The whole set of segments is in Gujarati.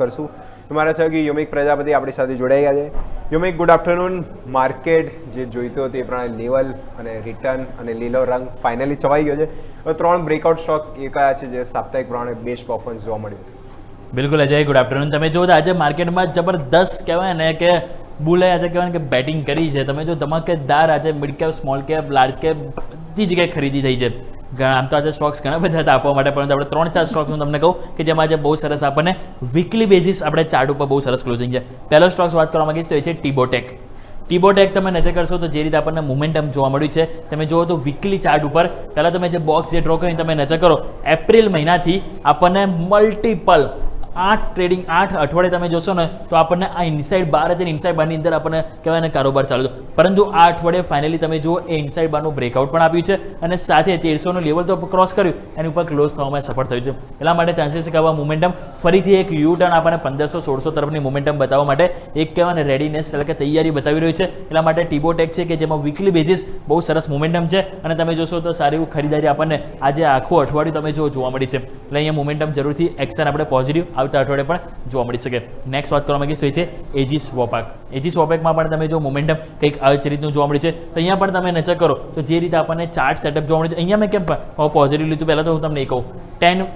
કરશું. મારા સહયોગી યોમિક પ્રજાપતિ આપણી સાથે જોડાઈ ગયા છે. યોમિક, ગુડ આફ્ટરનૂન. માર્કેટ જે જોઈતો તે પ્રમાણે લેવલ અને રિટર્ન અને લીલો રંગ ફાઇનલી છવાઈ ગયો છે. હવે 3 બ્રેકઆઉટ સ્ટોક એ કયા છે જે સાપ્તાહિક પ્રમાણે બેસ્ટ પરફોર્મન્સ જોવા મળ્યું? બિલકુલ અજય, ગુડ આફ્ટરનૂન. તમે જો આજે માર્કેટમાં જબરદસ્ત કહેવાય ને કે બુલે આજે કહેવાય કે બેટિંગ કરી છે. તમે જો ધમાકેદાર આજે mid cap, small cap, large cap બધી જગ્યાએ ખરીદી થઈ છે. આમ તો આજે સ્ટોક્સ ઘણા બધા હતા આપવા માટે, પરંતુ આપણે 3-4 સ્ટોક્સ હું તમને કહું કે જેમાં આજે બહુ સરસ આપણને વીકલી બેઝિસ આપણે ચાર્ટ ઉપર બહુ સરસ ક્લોઝિંગ છે. પહેલો સ્ટોક્સ વાત કરવા માંગીશ તો એ છે ટીબોટેક. ટીબોટેક તમે નજર કરશો તો જે રીતે આપણને મોમેન્ટમ જોવા મળ્યું છે, તમે જુઓ તો વીકલી ચાર્ટ ઉપર પહેલાં તમે જે બોક્સ જે ડ્રો કરીને તમે નજર કરો, એપ્રિલ મહિનાથી આપણને મલ્ટિપલ 8 અઠવાડિયે તમે જોશો ને તો આપણને આ ઇનસાઇડ બાર છે. ઇનસાઇડ બારની અંદર આપણને કહેવાય ને કારોબાર ચાલુ હતો, પરંતુ આ અઠવાડિયે ફાઇનલી તમે જુઓ એ ઇનસાઇડ બારનું બ્રેકઆઉટ પણ આપ્યું છે અને સાથે 1300નું લેવલ તો ક્રોસ કર્યું, એની ઉપર ક્લોઝ થવામાં સફળ થયું છે. એટલા માટે ચાન્સીસ છે કે આવા મોમેન્ટમ ફરીથી એક યુ ટર્ન આપણને 1500-1600 તરફની મોમેન્ટમ બતાવવા માટે એક કહેવાય ને રેડીનેસ એટલે કે તૈયારી બતાવી રહ્યું છે. એટલા માટે ટીબોટેક છે કે જેમાં વીકલી બેઝિસ બહુ સરસ મોમેન્ટમ છે અને તમે જોશો તો સારી એવું ખરીદારી આપણને આજે આખું અઠવાડિયું તમે જોવા મળી છે. એટલે અહીંયા મોમેન્ટમ જરૂરથી એક્શન આપણે પોઝિટિવ આવતા અઠવાડિયે પણ જોવા મળી શકે. નેક્સ્ટ વાત કરવા માંગીશ તો એ છે એજીસ વોપાક. એજીસ વોપાકમાં પણ તમે જો મોમેન્ટમ કંઈક આ જ રીતનું જોવા મળ્યું છે. તો અહીંયા પણ તમે નજર કરો તો જે રીતે આપણને ચાર્ટ સેટઅપ જોવા મળે છે, અહીંયા મેં કેમ પોઝિટિવ લીધું પહેલાં તો હું તમને એ કહું 10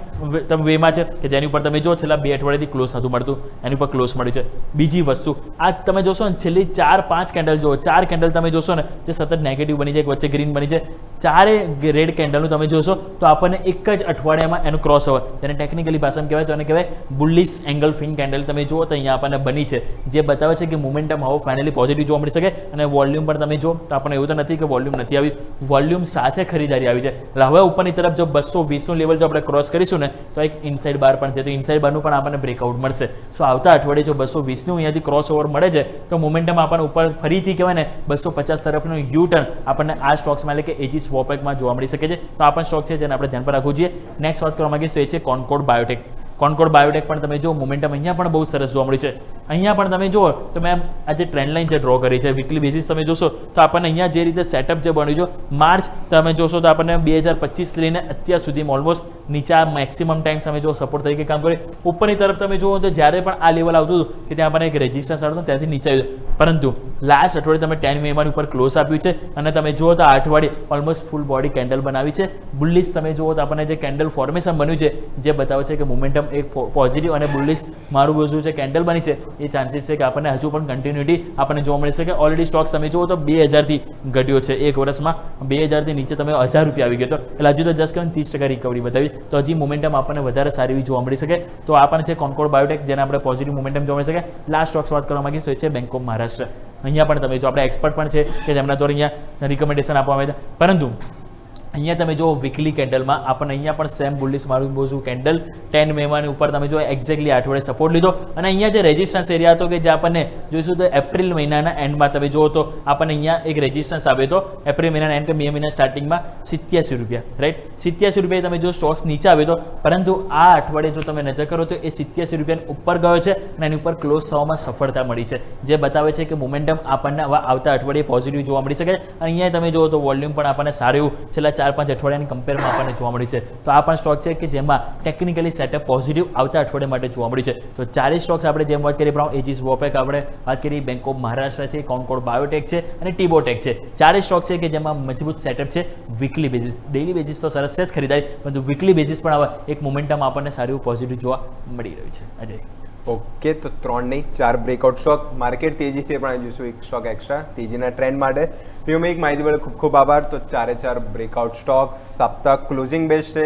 તમે વેમાં છે કે જેની ઉપર તમે જો છેલ્લા 2 અઠવાડિયાથી ક્લોઝ નહોતું મળતું, એની ઉપર ક્લોઝ મળ્યું છે. બીજી વસ્તુ આ તમે જોશો ને છેલ્લી 4-5 કેન્ડલ જુઓ, 4 કેન્ડલ તમે જોશો ને જે સતત નેગેટિવ બની જાય, વચ્ચે ગ્રીન બની જાય, ચારે રેડ કેન્ડલનું તમે જોશો તો આપણને એક જ અઠવાડિયામાં એનું ક્રોસ ઓવર, જેને ટેકનિકલી ભાષામાં કહેવાય તો એને કહેવાય બુલિશ એંગલ ફિન કેન્ડલ તમે જુઓ તો અહીંયા આપણને બની છે, જે બતાવે છે કે મોમેન્ટમ હવે ફાઇનલી પોઝિટિવ જોવા મળી શકે. અને વોલ્યુમ પણ તમે જો તો આપણને એવું તો નથી કે વોલ્યુમ નથી આવી, વોલ્યુમ સાથે ખરીદારી આવી છે. એટલે હવે ઉપરની તરફ જો 220નું લેવલ જો આપણે ક્રોસ કરીશું ને તો એક ઇનસાઇડ બાર પણ છે, તો ઇનસાઇડ બારનું પણ આપણને બ્રેકઆઉટ મળશે. સો આવતા અઠવાડિયે જો 220નું અહીંયાથી ક્રોસ ઓવર મળે છે તો મોમેન્ટમ આપણને ઉપર ફરીથી કહેવાય ને 250 તરફનું યુ ટર્ન આપણને આ સ્ટોક્સમાં એટલે કે એજીસ વોપેકમાં જોવા મળી શકે છે. તો આ પણ સ્ટોક છે જેને આપણે ધ્યાન પર રાખવું જોઈએ. નેક્સ્ટ વાત કરવા માંગીશ તો એ છે કોન્કોર્ડ બાયોટેક. કોન્કોર્ડ બાયોટેક પણ તમે જો મોમેન્ટમ અહીંયા પણ બહુ સરસ જોવા મળ્યું છે. અહીંયા પણ તમે જુઓ તો મેં આ જે ટ્રેન્ડ લાઇન જે ડ્રો કરી છે વીકલી બેઝિસ તમે જોશો તો આપણને અહીંયા જે રીતે સેટઅપ જે બન્યું છે માર્ચ તમે જોશો તો આપણને 2025 લઈને અત્યાર સુધીમાં ઓલમોસ્ટ નીચા મેક્સિમમ ટાઈમ તમે જો સપોર્ટ તરીકે કામ કરે. ઉપરની તરફ તમે જુઓ તો જ્યારે પણ આ લેવલ આવતું હતું કે ત્યાં આપણને એક રેઝિસ્ટન્સ આવતું ત્યાંથી નીચે આવ્યું, પરંતુ લાસ્ટ અઠવાડિયે તમે 10 મેની ઉપર ક્લોઝ આપ્યું છે અને તમે જુઓ તો આ અઠવાડિયે ઓલમોસ્ટ ફૂલ બોડી કેન્ડલ બનાવી છે. બુલિશ તમે જુઓ તો આપણને જે કેન્ડલ ફોર્મેશન બન્યું છે જે બતાવે છે કે મોમેન્ટમ એક પોઝિટિવ અને બુલિશ મારું બાજુ જે કેન્ડલ બની છે એ ચાન્સીસ છે કે આપણને હજુ પણ કન્ટિન્યુટી આપણને જોવા મળી શકે. ઓલરેડી સ્ટોક્સ તમે જુઓ તો 2000થી ઘટ્યો છે એક વર્ષમાં, 2000થી નીચે તમે 1000 રૂપિયા આવી ગયો તો એટલે હજુ તો જસ્ટ કરીને 30% રિકવરી બતાવી, તો હજી મોમેન્ટમ આપણને વધારે સારી એવી જોવા મળી શકે. તો આ પણ છે કોન્કોર્ડ બાયોટેક જેને આપણે પોઝિટિવ મોમેન્ટમ જોવા મળી શકે. લાસ્ટ સ્ટોક્સ વાત કરવા માંગીશું એ છે બેંક ઓફ મહારાષ્ટ્ર. અહીંયા પણ તમે જો આપણે એક્સપર્ટ પણ છે કે જેમના દ્વારા અહીંયા રિકમેન્ડેશન આપવામાં આવે છે, પરંતુ અહીંયા તમે જો વીકલી કેન્ડલમાં આપણને અહીંયા પણ સેમ બુલિશ મારું બોઝું કેન્ડલ 10 મેની ઉપર તમે જો એક્ઝેક્ટલી અઠવાડિયે સપોર્ટ લીધો અને અહીંયા જે રેઝિસ્ટન્સ એરિયા હતો કે જે આપણને જોઈશું તો એપ્રિલ મહિનાના એન્ડમાં તમે જુઓ તો આપણને અહીંયા એક રેઝિસ્ટન્સ આવ્યો હતો એપ્રિલ મહિનાના એન્ડ કે મે મહિના સ્ટાર્ટિંગમાં 87 રૂપિયા, રાઈટ 87 રૂપિયા તમે જો સ્ટોક્સ નીચે આવ્યો હતો, પરંતુ આ અઠવાડિયે જો તમે નજર કરો તો એ 87 રૂપિયાની ઉપર ગયો છે અને એની ઉપર ક્લોઝ થવામાં સફળતા મળી છે, જે બતાવે છે કે મોમેન્ટમ આપણને આવતા અઠવાડિયે પોઝિટિવ જોવા મળી શકે. અને અહીંયા તમે જુઓ તો વોલ્યુમ પણ આપણને સારું એવું છેલ્લા 4-5 અઠવાડિયાની કમ્પેરમાં આપણને જોવા મળ્યું છે. તો આ પણ સ્ટોક છે કે જેમાં ટેકનિકલી સેટઅપ પોઝિટિવ આવતા અઠવાડિયા માટે જોવા મળ્યું છે. તો ચારે સ્ટોક્સ આપણે જેમ વાત કરીએ પ્રમાણે એજીસ વોપેક આપણે વાત કરી, બેંક ઓફ મહારાષ્ટ્ર છે, કોન્કોર્ડ બાયોટેક છે અને ટીબોટેક છે. ચારે સ્ટોક છે કે જેમાં મજબૂત સેટઅપ છે વીકલી બેઝિસ. ડેઇલી બેઝિસ તો સરસ છે જ ખરીદારી, પરંતુ વીકલી બેઝિસ પણ હવે એક મોમેન્ટમ આપણને સારું પોઝિટિવ જોવા મળી રહ્યું છે. અજય ઓકે, તો 3 નહીં 4 બ્રેકઆઉટ સ્ટોક. માર્કેટ તેજીથી પણ જોઈશું એક સ્ટોક એક્સ્ટ્રા તેજીના ટ્રેન્ડ માટે. તો મેં એક માહિતી બદલ ખૂબ ખૂબ આભાર. તો 4 બ્રેકઆઉટ સ્ટોક્સ સાપ્તાહિક ક્લોઝિંગ બેસ્ટ છે.